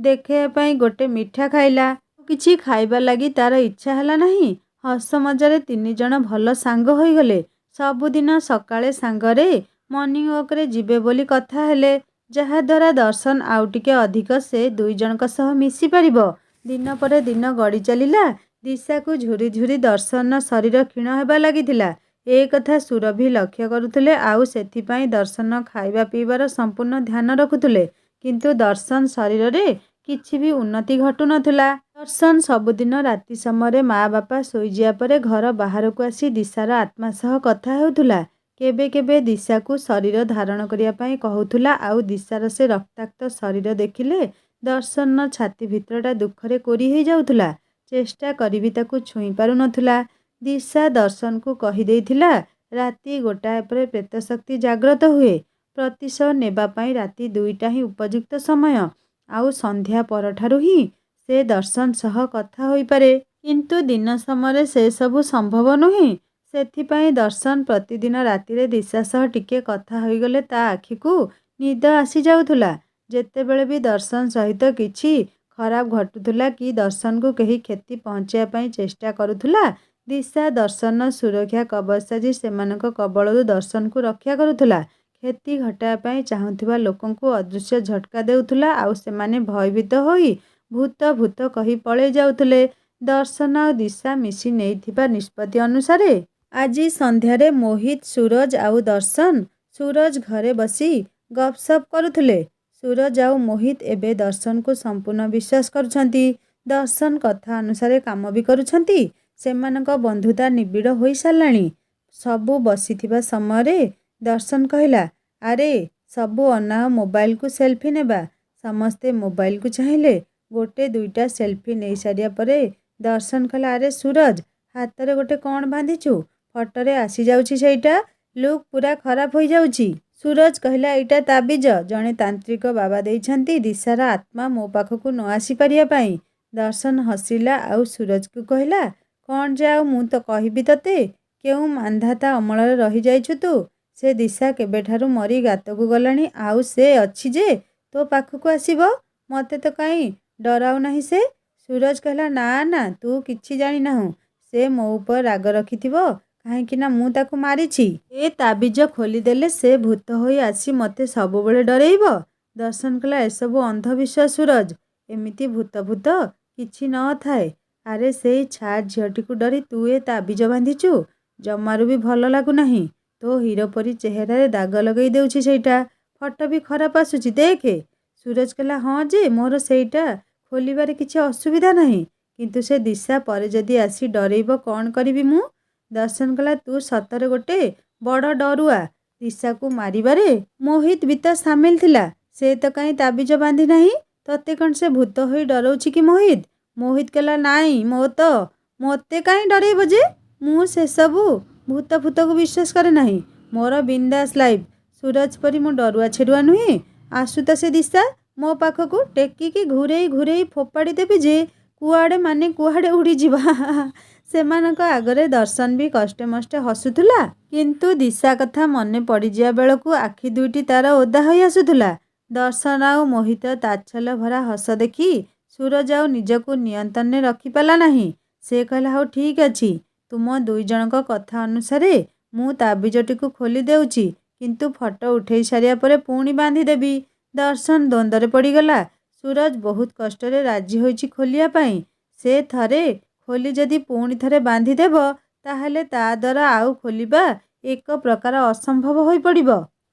ଦେଖେଇବା ପାଇଁ ଗୋଟେ ମିଠା ଖାଇଲା। କିଛି ଖାଇବା ଲାଗି ତାର ଇଚ୍ଛା ହେଲା ନାହିଁ। ହସ ମଜାରେ 3 ଜଣ ଭଲ ସାଙ୍ଗ ହୋଇଗଲେ। ସବୁଦିନ ସକାଳେ ସାଙ୍ଗରେ ମର୍ଣ୍ଣିଂ ୱାକରେ ଯିବେ ବୋଲି କଥା ହେଲେ, ଯାହାଦ୍ୱାରା ଦର୍ଶନ ଆଉ ଟିକେ ଅଧିକ ସେ 2 ଜଣଙ୍କ ସହ ମିଶି ପାରିବ। ଦିନ ପରେ ଦିନ ଗଡ଼ି ଚାଲିଲା। ଦିଶାକୁ ଝୁରି ଝୁରି ଦର୍ଶନର ଶରୀର କ୍ଷୀଣ ହେବା ଲାଗିଥିଲା। ଏ କଥା ସୁରଭି ଲକ୍ଷ୍ୟ କରୁଥିଲେ ଆଉ ସେଥିପାଇଁ ଦର୍ଶନ ଖାଇବା ପିଇବାର ସମ୍ପୂର୍ଣ୍ଣ ଧ୍ୟାନ ରଖୁଥିଲେ। କିନ୍ତୁ ଦର୍ଶନ ଶରୀରରେ କିଛି ବି ଉନ୍ନତି ଘଟୁନଥିଲା। ଦର୍ଶନ ସବୁଦିନ ରାତି ସମୟରେ ମା ବାପା ଶୋଇଯିବା ପରେ ଘର ବାହାରକୁ ଆସି ଦିଶାର ଆତ୍ମା ସହ କଥା ହେଉଥିଲା। କେବେ କେବେ ଦିଶାକୁ ଶରୀର ଧାରଣ କରିବା ପାଇଁ କହୁଥିଲା ଆଉ ଦିଶାର ସେ ରକ୍ତାକ୍ତ ଶରୀର ଦେଖିଲେ ଦର୍ଶନର ଛାତି ଭିତରଟା ଦୁଃଖରେ କୋରି ହୋଇଯାଉଥିଲା। ଚେଷ୍ଟା କରି ବି ତାକୁ ଛୁଇଁ ପାରୁନଥିଲା। ଦିଶା ଦର୍ଶନକୁ କହିଦେଇଥିଲା, ରାତି 1ଟାଏ ପରେ ପ୍ରେତଶକ୍ତି ଜାଗ୍ରତ ହୁଏ। ପ୍ରତିଶୋଧ ନେବା ପାଇଁ ରାତି 2ଟା ହିଁ ଉପଯୁକ୍ତ ସମୟ। ଆଉ ସନ୍ଧ୍ୟା ପରଠାରୁ ହିଁ ସେ ଦର୍ଶନ ସହ କଥା ହୋଇପାରେ। କିନ୍ତୁ ଦିନ ସମୟରେ ସେସବୁ ସମ୍ଭବ ନୁହେଁ। ସେଥିପାଇଁ ଦର୍ଶନ ପ୍ରତିଦିନ ରାତିରେ ଦିଶା ସହ ଟିକେ କଥା ହୋଇଗଲେ ତା ଆଖିକୁ ନିଦ ଆସିଯାଉଥିଲା। ଯେତେବେଳେ ବି ଦର୍ଶନ ସହିତ କିଛି ଖରାପ ଘଟୁଥିଲା କି ଦର୍ଶନକୁ କେହି କ୍ଷତି ପହଞ୍ଚାଇବା ପାଇଁ ଚେଷ୍ଟା କରୁଥିଲା, ଦିଶା ଦର୍ଶନର ସୁରକ୍ଷା କବଚ ସାଜି ସେମାନଙ୍କ କବଳରୁ ଦର୍ଶନକୁ ରକ୍ଷା କରୁଥିଲା। କ୍ଷତି ଘଟାଇବା ପାଇଁ ଚାହୁଁଥିବା ଲୋକଙ୍କୁ ଅଦୃଶ୍ୟ ଝଟକା ଦେଉଥିଲା ଆଉ ସେମାନେ ଭୟଭୀତ ହୋଇ ଭୂତ ଭୂତ କହି ପଳେଇ ଯାଉଥିଲେ। ଦର୍ଶନ ଆଉ ଦିଶା ମିଶି ନେଇଥିବା ନିଷ୍ପତ୍ତି ଅନୁସାରେ ଆଜି ସନ୍ଧ୍ୟାରେ ମୋହିତ, ସୁରଜ ଆଉ ଦର୍ଶନ ସୁରଜ ଘରେ ବସି ଗପସପ କରୁଥିଲେ। ସୁରଜ ଆଉ ମୋହିତ ଏବେ ଦର୍ଶନକୁ ସମ୍ପୂର୍ଣ୍ଣ ବିଶ୍ୱାସ କରୁଛନ୍ତି। ଦର୍ଶନ କଥା ଅନୁସାରେ କାମ ବି କରୁଛନ୍ତି। ସେମାନଙ୍କ ବନ୍ଧୁତା ନିବିଡ଼ ହୋଇ ସାରିଲାଣି। ସବୁ ବସିଥିବା ସମୟରେ ଦର୍ଶନ କହିଲା, ଆରେ ସବୁ ଅନାଅ, ମୋବାଇଲକୁ ସେଲ୍ଫି ନେବା। ସମସ୍ତେ ମୋବାଇଲକୁ ଚାହିଁଲେ। 1-2ଟା ସେଲ୍ଫି ନେଇସାରିବା ପରେ ଦର୍ଶନ କହିଲା, ଆରେ ସୁରଜ, ହାତରେ ଗୋଟେ କ'ଣ ବାନ୍ଧିଛୁ? ଫଟୋରେ ଆସିଯାଉଛି ସେଇଟା, ଲୁକ୍ ପୁରା ଖରାପ ହୋଇଯାଉଛି। ସୁରଜ କହିଲା, ଏଇଟା ତାବିଜ। ଜଣେ ତାନ୍ତ୍ରିକ ବାବା ଦେଇଛନ୍ତି ଦିଶାର ଆତ୍ମା ମୋ ପାଖକୁ ନ ଆସି ପାରିବା ପାଇଁ। ଦର୍ଶନ ହସିଲା ଆଉ ସୁରଜକୁ କହିଲା, କ'ଣ ଯେ ଆଉ ମୁଁ ତ କହିବି ତତେ, କେଉଁ ମାନ୍ଧାତା ଅମଳରେ ରହିଯାଇଛୁ ତୁ? ସେ ଦିଶା କେବେଠାରୁ ମରି ଗାତକୁ ଗଲାଣି, ଆଉ ସେ ଅଛି ଯେ ତୋ ପାଖକୁ ଆସିବ? ମୋତେ ତ କାହିଁ ଡରାଉ ନାହିଁ ସେ? ସୁରଜ କହିଲା, ନା ନା, ତୁ କିଛି ଜାଣିନାହୁଁ। ସେ ମୋ ଉପରେ ରାଗ ରଖିଥିବ, କାହିଁକି ନା ମୁଁ ତାକୁ ମାରିଛି। ଏ ତାବିଜ ଖୋଲିଦେଲେ ସେ ଭୂତ ହୋଇ ଆସି ମୋତେ ସବୁବେଳେ ଡରେଇବ। ଦର୍ଶନ କହିଲା, ଏସବୁ ଅନ୍ଧବିଶ୍ୱାସ ସୁରଜ। ଏମିତି ଭୂତ କିଛି ନ ଥାଏ। ଆରେ ସେଇ ଛା ଝିଅଟିକୁ ଡରି ତୁ ଏ ତାବିଜ ବାନ୍ଧିଛୁ? ଜମାରୁ ବି ଭଲ ଲାଗୁନାହିଁ। ତୋ ହିରୋ ପରି ଚେହେରାରେ ଦାଗ ଲଗେଇ ଦେଉଛି ସେଇଟା। ଫଟୋ ବି ଖରାପ ଆସୁଛି, ଦେଖେ। ସୁରଜ କହିଲା, ହଁ ଯେ ମୋର ସେଇଟା ଖୋଲିବାରେ କିଛି ଅସୁବିଧା ନାହିଁ, କିନ୍ତୁ ସେ ଦିଶା ପରେ ଯଦି ଆସି ଡରେଇବ କ'ଣ କରିବି ମୁଁ? ଦର୍ଶନ କହିଲା, ତୁ ସତରେ ଗୋଟେ ବଡ଼ ଡରୁଆ। ଦିଶାକୁ ମାରିବାରେ ମୋହିତ ବି ତ ସାମିଲ ଥିଲା। ସେ ତ କାହିଁ ତାବିଜ ବାନ୍ଧି ନାହିଁ। ତତେ କ'ଣ ସେ ଭୂତ ହୋଇ ଡରଉଛି କି ମୋହିତ? ମୋହିତ କହିଲା, ନାଇଁ, ମୋତେ କାହିଁ ଡରେଇବ ଯେ? ମୁଁ ସେସବୁ ଭୂତକୁ ବିଶ୍ୱାସ କରେ ନାହିଁ। ମୋର ବିନ୍ଦାସ ଲାଇଫ୍। ସୁରଜ ପରି ମୁଁ ଡରୁଆ ଛେରୁଆ ନୁହେଁ। ଆସୁ ତ ସେ ଦିଶା ମୋ ପାଖକୁ, ଟେକିକି ଘୁରେଇ ଫୋପାଡ଼ି ଦେବି ଯେ କୁଆଡ଼େ ମାନେ କୁଆଡ଼େ ଉଡ଼ିଯିବା। ସେମାନଙ୍କ ଆଗରେ ଦର୍ଶନ ବି କଷ୍ଟେ ମଷ୍ଟେ ହସୁଥିଲା, କିନ୍ତୁ ଦିଶା କଥା ମନେ ପଡ଼ିଯିବା ବେଳକୁ ଆଖି ଦୁଇଟି ତାର ଓଦା ହୋଇ ଆସୁଥିଲା। ଦର୍ଶନ ଆଉ ମୋହିତ ତାଚ୍ଛଲ୍ୟ ଭରା ହସ ଦେଖି ସୁରଜ ଆଉ ନିଜକୁ ନିୟନ୍ତ୍ରଣରେ ରଖିପାରିଲା ନାହିଁ। ସେ କହିଲା, ହଉ ଠିକ୍ ଅଛି, ତୁମ ଦୁଇ ଜଣଙ୍କ କଥା ଅନୁସାରେ ମୁଁ ତାବିଜଟିକୁ ଖୋଲି ଦେଉଛି, କିନ୍ତୁ ଫଟୋ ଉଠେଇ ସାରିବା ପରେ ପୁଣି ବାନ୍ଧିଦେବି। ଦର୍ଶନ ଦ୍ୱନ୍ଦ୍ୱରେ ପଡ଼ିଗଲା। ସୁରଜ ବହୁତ କଷ୍ଟରେ ରାଜି ହୋଇଛି ଖୋଲିବା ପାଇଁ। ସେ ଥରେ ଖୋଲି ଯଦି ପୁଣି ଥରେ ବାନ୍ଧିଦେବ, ତାହେଲେ ତା ଦ୍ୱାରା ଆଉ ଖୋଲିବା ଏକ ପ୍ରକାର ଅସମ୍ଭବ ହୋଇପଡ଼ିବ।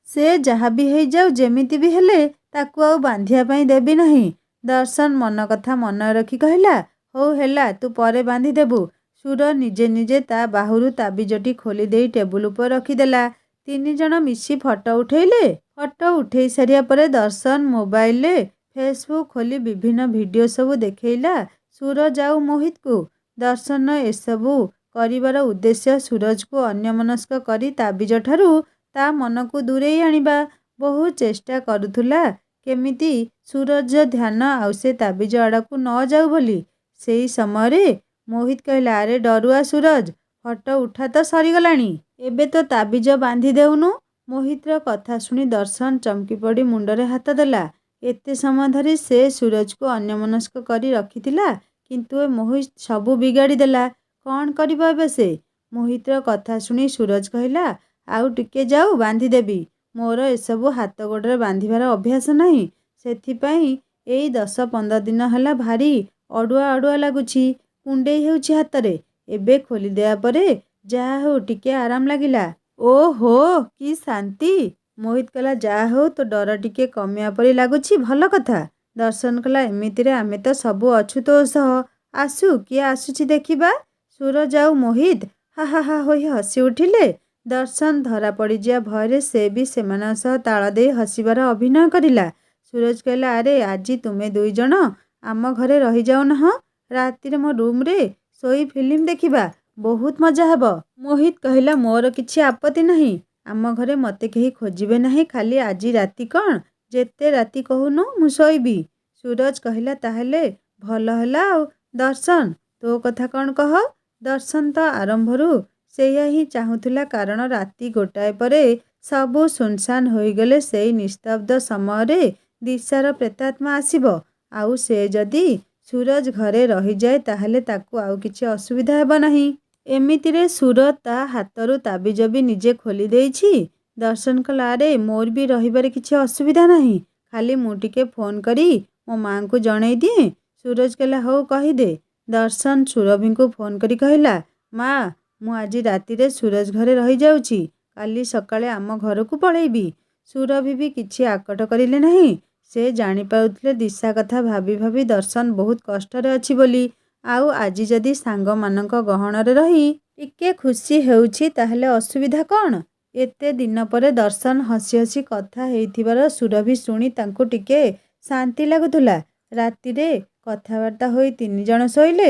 ସେ ଯାହା ବି ହେଇଯାଉ, ଯେମିତି ବି ହେଲେ ତାକୁ ଆଉ ବାନ୍ଧିବା ପାଇଁ ଦେବି ନାହିଁ। ଦର୍ଶନ ମନ କଥା ମନେ ରଖି କହିଲା, ହଉ ହେଲା, ତୁ ପରେ ବାନ୍ଧିଦେବୁ। ସୁର ନିଜେ ତା ବାହୁରୁ ତାବିଜଟି ଖୋଲି ଦେଇ ଟେବୁଲ ଉପରେ ରଖିଦେଲା। ତିନି ଜଣ ମିଶି ଫଟୋ ଉଠେଇଲେ। ଫଟୋ ଉଠେଇ ସାରିବା ପରେ ଦର୍ଶନ ମୋବାଇଲରେ ଫେସବୁକ୍ ଖୋଲି ବିଭିନ୍ନ ଭିଡ଼ିଓ ସବୁ ଦେଖେଇଲା ସୁରଜ ଆଉ ମୋହିତକୁ। ଦର୍ଶନ ଏସବୁ କରିବାର ଉଦ୍ଦେଶ୍ୟ ସୁରଜକୁ ଅନ୍ୟମନସ୍କ କରି ତାବିଜଠାରୁ ତା ମନକୁ ଦୂରେଇ ଆଣିବା। ବହୁ ଚେଷ୍ଟା କରୁଥିଲା କେମିତି ସୁରଜ ଧ୍ୟାନ ଆଉ ସେ ତାବିଜ ଆଡ଼କୁ ନ ଯାଉ ବୋଲି। ସେଇ ସମୟରେ ମୋହିତ କହିଲା, ଆରେ ଡରୁଆ ସୁରଜ, ଫଟୋ ଉଠା ତ ସରିଗଲାଣି, ଏବେ ତ ତାବିଜ ବାନ୍ଧି ଦେଉନୁ। ମୋହିତର କଥା ଶୁଣି ଦର୍ଶନ ଚମକି ପଡ଼ି ମୁଣ୍ଡରେ ହାତ ଦେଲା। ଏତେ ସମୟ ଧରି ସେ ସୁରଜକୁ ଅନ୍ୟମନସ୍କ କରି ରଖିଥିଲା, କିନ୍ତୁ ଏ ମୋହିତ ସବୁ ବିଗାଡ଼ି ଦେଲା। କ'ଣ କରିବ ଏବେ ସେ? ମୋହିତର କଥା ଶୁଣି ସୁରଜ କହିଲା, ଆଉ ଟିକେ ଯାଉ ବାନ୍ଧିଦେବି। ମୋର ଏସବୁ ହାତ ଗୋଡ଼ରେ ବାନ୍ଧିବାର ଅଭ୍ୟାସ ନାହିଁ, ସେଥିପାଇଁ ଏଇ 10-15 ଦିନ ହେଲା ଭାରି ଅଡ଼ୁଆ ଲାଗୁଛି, କୁଣ୍ଡେଇ ହେଉଛି ହାତରେ। ଏବେ ଖୋଲିଦେବା ପରେ ଯାହା ହେଉ ଟିକେ ଆରାମ ଲାଗିଲା। ଓହୋ, କି ଶାନ୍ତି। ମୋହିତ କହିଲା, ଯାହା ହେଉ ତୋ ଡର ଟିକେ କମିବା ପରି ଲାଗୁଛି, ଭଲ କଥା। ଦର୍ଶନ କହିଲା, ଏମିତିରେ ଆମେ ତ ସବୁ ଅଛୁ ତୋ ସହ। ଆସୁ, କିଏ ଆସୁଛି ଦେଖିବା। ସୁରଜ ଆଉ ମୋହିତ ହା ହୋଇ ହସି ଉଠିଲେ। ଦର୍ଶନ ଧରା ପଡ଼ିଯିବା ଭୟରେ ସେ ବି ସେମାନଙ୍କ ସହ ତାଳ ଦେଇ ହସିବାର ଅଭିନୟ କରିଲା। ସୁରଜ କହିଲା, ଆରେ ଆଜି ତୁମେ ଦୁଇ ଜଣ ଆମ ଘରେ ରହିଯାଉନାହଁ? ରାତିରେ ମୋ ରୁମ୍ରେ ଶୋଇ ଫିଲ୍ମ ଦେଖିବା, ବହୁତ ମଜା ହେବ। ମୋହିତ କହିଲା, ମୋର କିଛି ଆପତ୍ତି ନାହିଁ। ଆମ ଘରେ ମୋତେ କେହି ଖୋଜିବେ ନାହିଁ, ଖାଲି ଆଜି ରାତି କ'ଣ, ଯେତେ ରାତି କହୁନୁ, ମୁଁ ଶୋଇବି। ସୁରଜ କହିଲା, ତାହେଲେ ଭଲ ହେଲା ଆଉ। ଦର୍ଶନ, ତୋ କଥା କ'ଣ କହ? ଦର୍ଶନ ତ ଆରମ୍ଭରୁ ସେଇଆ ହିଁ ଚାହୁଁଥିଲା, କାରଣ ରାତି ଗୋଟାଏ ପରେ ସବୁ ସୁନସାନ ହୋଇଗଲେ ସେଇ ନିସ୍ତବ୍ଧ ସମୟରେ ଦିଶାର ପ୍ରେତାତ୍ମା ଆସିବ। ଆଉ ସେ ଯଦି ସୁରଜ ଘରେ ରହିଯାଏ, ତାହେଲେ ତାକୁ ଆଉ କିଛି ଅସୁବିଧା ହେବ ନାହିଁ। ଏମିତିରେ ସୁରଜ ତା ହାତରୁ ତାବିଜ ବି ନିଜେ ଖୋଲି ଦେଇଛି। ଦର୍ଶନ କହିଲା, ଆରେ ମୋର ବି ରହିବାରେ କିଛି ଅସୁବିଧା ନାହିଁ, ଖାଲି ମୁଁ ଟିକେ ଫୋନ୍ କରି ମୋ ମାଆଙ୍କୁ ଜଣେଇ ଦିଏ। ସୁରଜ କହିଲା, ହଉ କହିଦେ। ଦର୍ଶନ ସୁରଭିଙ୍କୁ ଫୋନ୍ କରି କହିଲା, ମା, ମୁଁ ଆଜି ରାତିରେ ସୁରଜ ଘରେ ରହିଯାଉଛି, କାଲି ସକାଳେ ଆମ ଘରକୁ ପଳେଇବି। ସୁରଭି ବି କିଛି ଆକଟ କରିଲେ ନାହିଁ। ସେ ଜାଣିପାରୁଥିଲେ ଦିଶା କଥା ଭାବି ଦର୍ଶନ ବହୁତ କଷ୍ଟରେ ଅଛି ବୋଲି। ଆଉ ଆଜି ଯଦି ସାଙ୍ଗମାନଙ୍କ ଗହଣରେ ରହି ଟିକେ ଖୁସି ହେଉଛି, ତାହେଲେ ଅସୁବିଧା କ'ଣ? ଏତେ ଦିନ ପରେ ଦର୍ଶନ ହସି କଥା ହେଇଥିବାର ସୁରଭି ଶୁଣି ତାଙ୍କୁ ଟିକେ ଶାନ୍ତି ଲାଗୁଥିଲା। ରାତିରେ କଥାବାର୍ତ୍ତା ହୋଇ ତିନି ଜଣ ଶୋଇଲେ।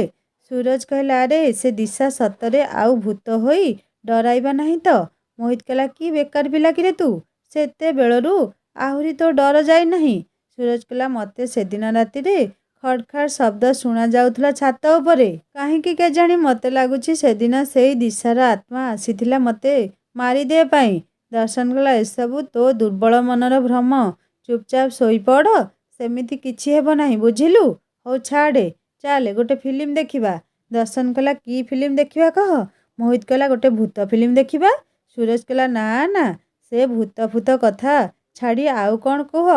ସୁରଜ କହିଲା, ଆରେ ସେ ଦିଶା ସତରେ ଆଉ ଭୂତ ହୋଇ ଡରାଇବା ନାହିଁ ତ? ମୋହିତ କହିଲା, କି ବେକାର ପିଲା କିରେ ତୁ, ସେତେବେଳରୁ ଆହୁରି ତୋ ଡର ଯାଇନାହିଁ। ସୁରଜ କହିଲା, ମୋତେ ସେଦିନ ରାତିରେ ଖଡ୍ ଖାଡ୍ ଶବ୍ଦ ଶୁଣାଯାଉଥିଲା ଛାତ ଉପରେ। କାହିଁକି କେଜାଣି ମୋତେ ଲାଗୁଛି ସେଦିନ ସେଇ ଦିଶାର ଆତ୍ମା ଆସିଥିଲା ମୋତେ ମାରିଦେବା ପାଇଁ। ଦର୍ଶନ କହିଲା, ଏସବୁ ତୋ ଦୁର୍ବଳ ମନର ଭ୍ରମ। ଚୁପଚାପ ଶୋଇପଡ଼। ସେମିତି କିଛି ହେବ ନାହିଁ, ବୁଝିଲୁ? ହଉ ଛାଡ଼େ, ଚାଲେ ଗୋଟେ ଫିଲ୍ମ ଦେଖିବା। ଦର୍ଶନ କହିଲା, କି ଫିଲ୍ମ ଦେଖିବା କହ? ମୋହିତ କହିଲା, ଗୋଟେ ଭୂତ ଫିଲ୍ମ ଦେଖିବା। ସୁରଜ କହିଲା, ନା ନା, ସେ ଭୂତ ଫୂତ କଥା ଛାଡ଼ି ଆଉ କ'ଣ କୁହ।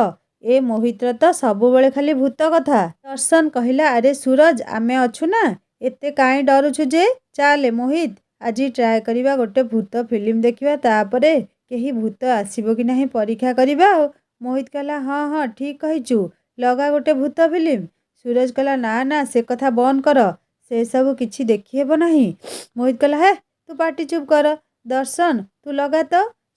ଏ ମୋହିତର ତ ସବୁବେଳେ ଖାଲି ଭୂତ କଥା। ଦର୍ଶନ କହିଲା, ଆରେ ସୁରଜ, ଆମେ ଅଛୁ ନା, ଏତେ କାହିଁ ଡରୁଛୁ ଯେ? ଚାଲେ ମୋହିତ, ଆଜି ଟ୍ରାଏ କରିବା ଗୋଟେ ଭୂତ ଫିଲ୍ମ ଦେଖିବା, ତାପରେ କେହି ଭୂତ ଆସିବ କି ନାହିଁ ପରୀକ୍ଷା କରିବା ଆଉ। ମୋହିତ କହିଲା, ହଁ ହଁ ଠିକ୍ କହିଛୁ, ଲଗା ଗୋଟେ ଭୂତ ଫିଲ୍ମ। ସୁରଜ କହିଲା, ନା ନା, ସେ କଥା ବନ୍ଦ କର, ସେସବୁ କିଛି ଦେଖିହେବ ନାହିଁ। ମୋହିତ କହିଲା, ହେ ତୁ ପାଟି ଚୁପ୍ କର। ଦର୍ଶନ, ତୁ ଲଗା ତ।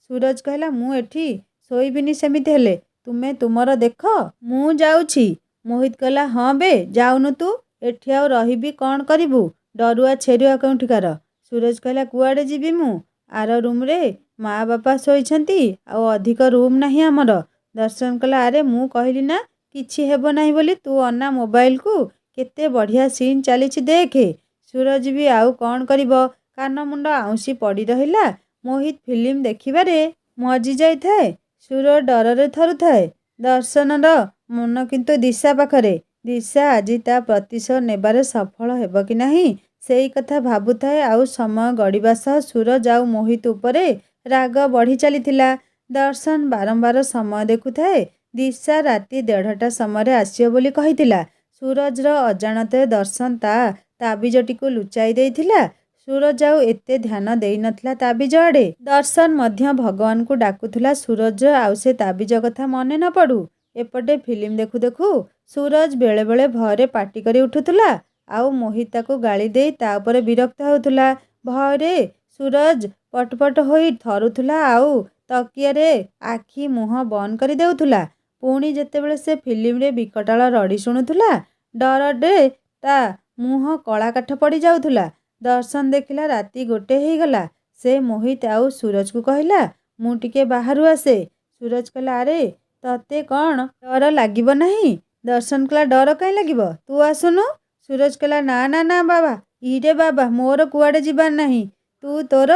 ସୁରଜ କହିଲା, ମୁଁ ଏଠି ଶୋଇବିନି ସେମିତି ହେଲେ, ତୁମେ ତୁମର ଦେଖ, ମୁଁ ଯାଉଛି। ମୋହିତ କହିଲା, ହଁ ବେ, ଯାଉନୁ ତୁ? ଏଠି ଆଉ ରହିବି କ'ଣ କରିବୁ? ଡରୁଆ ଛେରୁଆ କେଉଁଠିକାର। ସୁରଜ କହିଲା, କୁଆଡ଼େ ଯିବି ମୁଁ? ଆର ରୁମ୍ରେ ମା ବାପା ଶୋଇଛନ୍ତି, ଆଉ ଅଧିକ ରୁମ୍ ନାହିଁ ଆମର। ଦର୍ଶନ କହିଲା, ଆରେ ମୁଁ କହିଲି ନା କିଛି ହେବ ନାହିଁ ବୋଲି, ତୁ ଅନା ମୋବାଇଲକୁ, କେତେ ବଢ଼ିଆ ସିନ୍ ଚାଲିଛି ଦେଖେ। ସୁରଜ ବି ଆଉ କ'ଣ କରିବ, କାନ ମୁଣ୍ଡ ଆଉଁସି ପଡ଼ି ରହିଲା। ମୋହିତ ଫିଲ୍ମ ଦେଖିବାରେ ମଜି ଯାଇଥାଏ, ସୁର ଡରରେ ଥରୁଥାଏ। ଦର୍ଶନର ମନ କିନ୍ତୁ ଦିଶା ପାଖରେ। ଦିଶା ଆଜି ତା ପ୍ରତିଶୋଧ ନେବାରେ ସଫଳ ହେବ କି ନାହିଁ ସେଇ କଥା ଭାବୁଥାଏ। ଆଉ ସମୟ ଗଡ଼ିବା ସହ ସୁରଜ ଆଉ ମୋହିତ ଉପରେ ରାଗ ବଢ଼ି ଚାଲିଥିଲା। ଦର୍ଶନ ବାରମ୍ବାର ସମୟ ଦେଖୁଥାଏ। ଦିଶା ରାତି 1:30ଟା ସମୟରେ ଆସିବ ବୋଲି କହିଥିଲା। ସୁରଜର ଅଜାଣତରେ ଦର୍ଶନ ତା ତାବିଜଟିକୁ ଲୁଚାଇ ଦେଇଥିଲା। ସୁରଜ ଆଉ ଏତେ ଧ୍ୟାନ ଦେଇନଥିଲା ତାବିଜ ଆଡ଼େ। ଦର୍ଶନ ମଧ୍ୟ ଭଗବାନଙ୍କୁ ଡାକୁଥିଲା ସୁରଜର ଆଉ ସେ ତାବିଜ କଥା ମନେ ନ ପଡ଼ୁ। ଏପଟେ ଫିଲ୍ମ ଦେଖୁ ଦେଖୁ ସୁରଜ ବେଳେବେଳେ ଭୟରେ ପାଟି କରି ଉଠୁଥିଲା, ଆଉ ମୋହିତ ତାକୁ ଗାଳି ଦେଇ ତା ଉପରେ ବିରକ୍ତ ହେଉଥିଲା। ଭୟରେ ସୁରଜ ପଟପଟ ହୋଇ ଥରୁଥିଲା ଆଉ ତକିଆରେ ଆଖି ମୁହଁ ବନ୍ଦ କରି ଦେଉଥିଲା। ପୁଣି ଯେତେବେଳେ ସେ ଫିଲ୍ମରେ ବିକଟାଳ ରଡ଼ି ଶୁଣୁଥିଲା, ଡରରେ ତା ମୁହଁ କଳା କାଠ ପଡ଼ି ଯାଉଥିଲା। ଦର୍ଶନ ଦେଖିଲା ରାତି 1 ହେଇଗଲା। ସେ ମୋହିତ ଆଉ ସୁରଜକୁ କହିଲା, ମୁଁ ଟିକେ ବାହାରୁ ଆସେ। ସୁରଜ କହିଲା, ଆରେ ତତେ କ'ଣ ଡର ଲାଗିବ ନାହିଁ? ଦର୍ଶନ କହିଲା, ଡର କାହିଁ ଲାଗିବ, ତୁ ଆସୁନୁ। ସୁରଜ କହିଲା, ନା ନା ନା ବାବା, ଇରେ ବାବା, ମୋର କୁଆଡ଼େ ଯିବାର ନାହିଁ, ତୁ ତୋର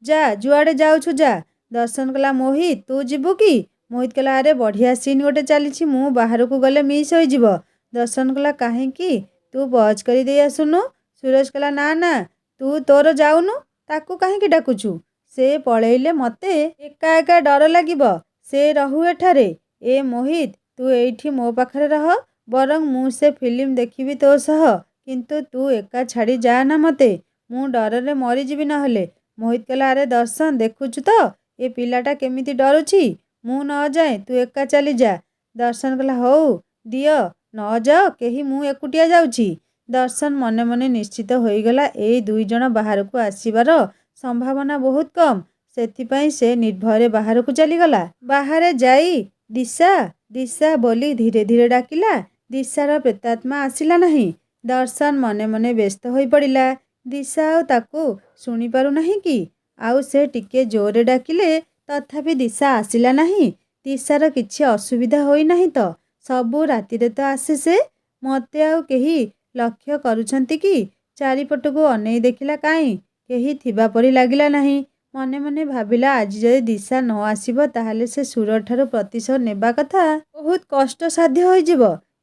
ଯା, ଯୁଆଡ଼େ ଯାଉଛୁ ଯା। ଦର୍ଶନ କହିଲା, ମୋହିତ ତୁ ଯିବୁ କି? ମୋହିତ କହିଲା, ଆରେ ବଢ଼ିଆ ସିନ୍ ଗୋଟେ ଚାଲିଛି, ମୁଁ ବାହାରକୁ ଗଲେ ମିସ୍ ହୋଇଯିବ। ଦର୍ଶନ କହିଲା, କାହିଁକି, ତୁ ପଜ୍ କରି ଦେଇ ଆସୁନୁ। ସୁରଜ କହିଲା, ନା ନା, ତୁ ତୋର ଯାଉନୁ, ତାକୁ କାହିଁକି ଡାକୁଛୁ? ସେ ପଳେଇଲେ ମୋତେ ଏକା ଏକା ଡର ଲାଗିବ, ସେ ରହୁ ଏଠାରେ। ଏ ମୋହିତ, ତୁ ଏଇଠି ମୋ ପାଖରେ ରହ, ବରଂ ମୁଁ ସେ ଫିଲ୍ମ ଦେଖିବି ତୋ ସହ, କିନ୍ତୁ ତୁ ଏକା ଛାଡ଼ି ଯାଆନା ମୋତେ, ମୁଁ ଡରରେ ମରିଯିବି ନହେଲେ। ମୋହିତ କହିଲା, ଆରେ ଦର୍ଶନ, ଦେଖୁଛୁ ତ ଏ ପିଲାଟା କେମିତି ଡରୁଛି, ମୁଁ ନ ଯାଏ ତୁ ଏକା ଚାଲିଯା। ଦର୍ଶନ କହିଲା, ହଉ ଦିଅ, ନ ଯାଅ କେହି, ମୁଁ ଏକୁଟିଆ ଯାଉଛି। ଦର୍ଶନ ମନେ ମନେ ନିଶ୍ଚିତ ହୋଇଗଲା ଏଇ 2 ଜଣ ବାହାରକୁ ଆସିବାର ସମ୍ଭାବନା ବହୁତ କମ୍। ସେଥିପାଇଁ ସେ ନିର୍ଭୟରେ ବାହାରକୁ ଚାଲିଗଲା। ବାହାରେ ଯାଇ ଦିଶା ଦିଶା ବୋଲି ଧୀରେ ଧୀରେ ଡାକିଲା। ଦିଶାର ପ୍ରେତାତ୍ମା ଆସିଲା ନାହିଁ। ଦର୍ଶନ ମନେ ମନେ ବ୍ୟସ୍ତ ହୋଇପଡ଼ିଲା। ଦିଶା ଆଉ ତାକୁ ଶୁଣିପାରୁ ନାହିଁ କି? ଆଉ ସେ ଟିକେ ଜୋରରେ ଡାକିଲେ ତଥାପି ଦିଶା ଆସିଲା ନାହିଁ। ଦିଶାର କିଛି ଅସୁବିଧା ହୋଇନାହିଁ ତ? ସବୁ ରାତିରେ ତ ଆସେ ସେ। ମୋତେ ଆଉ କେହି ଲକ୍ଷ୍ୟ କରୁଛନ୍ତି କି? ଚାରିପଟକୁ ଅନେଇ ଦେଖିଲା, କାହିଁ କେହି ଥିବା ପରି ଲାଗିଲା ନାହିଁ। ମନେ ମନେ ଭାବିଲା, ଆଜି ଯଦି ଦିଶା ନ ଆସିବ ତାହେଲେ ସେ ସୁରଠାରୁ ପ୍ରତିଶୋଧ ନେବା କଥା ବହୁତ କଷ୍ଟସାଧ୍ୟ ହୋଇଯିବ।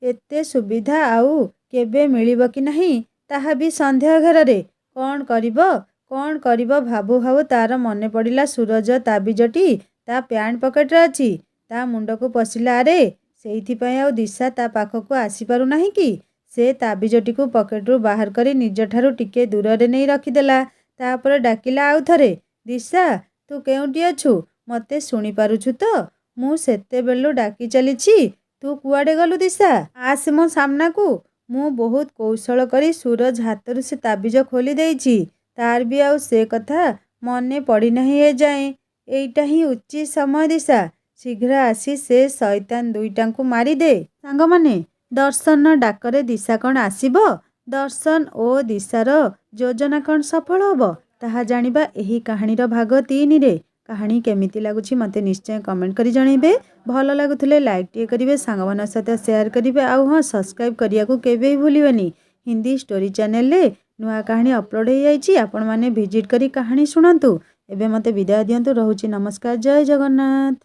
ଏତେ ସୁବିଧା ଆଉ କେବେ ମିଳିବ କି ନାହିଁ ତାହା ବି ସନ୍ଦେହ ଘେରରେ। କ'ଣ କରିବ କ'ଣ କରିବ ଭାବୁ ଭାବୁ ତାର ମନେ ପଡ଼ିଲା ସୁରଜ ତାବିଜଟି ତା ପ୍ୟାଣ୍ଟ ପକେଟରେ ଅଛି। ତା ମୁଣ୍ଡକୁ ପଶିଲା, ଆରେ ସେଇଥିପାଇଁ ଆଉ ଦିଶା ତା ପାଖକୁ ଆସିପାରୁ ନାହିଁ କି? ସେ ତାବିଜଟିକୁ ପକେଟରୁ ବାହାର କରି ନିଜଠାରୁ ଟିକେ ଦୂରରେ ନେଇ ରଖିଦେଲା। ତାପରେ ଡାକିଲା ଆଉ ଥରେ, ଦିଶା ତୁ କେଉଁଠି ଅଛୁ? ମୋତେ ଶୁଣିପାରୁଛୁ ତ? ମୁଁ ସେତେବେଳୁ ଡାକି ଚାଲିଛି, ତୁ କୁଆଡ଼େ ଗଲୁ ଦିଶା? ଆସେ ମୋ ସାମ୍ନାକୁ। ମୁଁ ବହୁତ କୌଶଳ କରି ସୁରଜ ହାତରୁ ସେ ତାବିଜ ଖୋଲି ଦେଇଛି। ତାର ବି ଆଉ ସେ କଥା ମନେ ପଡ଼ିନାହିଁ ଏଯାଏଁ। ଏଇଟା ହିଁ ଉଚିତ ସମୟ ଦିଶା, ଶୀଘ୍ର ଆସି ସେ ଶୟତାନ ଦୁଇଟାଙ୍କୁ ମାରିଦେ। ସାଙ୍ଗମାନେ, ଦର୍ଶନର ଡାକରେ ଦିଶା କ'ଣ ଆସିବ? ଦର୍ଶନ ଓ ଦିଶାର ଯୋଜନା କ'ଣ ସଫଳ ହେବ? ତାହା ଜାଣିବା ଏହି କାହାଣୀର ଭାଗ 3ରେ। କାହାଣୀ କେମିତି ଲାଗୁଛି ମୋତେ ନିଶ୍ଚୟ କମେଣ୍ଟ କରି ଜଣାଇବେ। ଭଲ ଲାଗୁଥିଲେ ଲାଇକ୍ ଟିକେ କରିବେ, ସାଙ୍ଗମାନଙ୍କ ସହିତ ସେୟାର କରିବେ, ଆଉ ହଁ ସବସ୍କ୍ରାଇବ୍ କରିବାକୁ କେବେ ବି ଭୁଲିବେନି। ହିନ୍ଦୀ ଷ୍ଟୋରି ଚ୍ୟାନେଲରେ ନୂଆ କାହାଣୀ ଅପଲୋଡ଼ ହୋଇଯାଇଛି, ଆପଣମାନେ ଭିଜିଟ୍ କରି କାହାଣୀ ଶୁଣନ୍ତୁ। ଏବେ ମୋତେ ବିଦାୟ ଦିଅନ୍ତୁ, ରହୁଛି ନମସ୍କାର, ଜୟ ଜଗନ୍ନାଥ।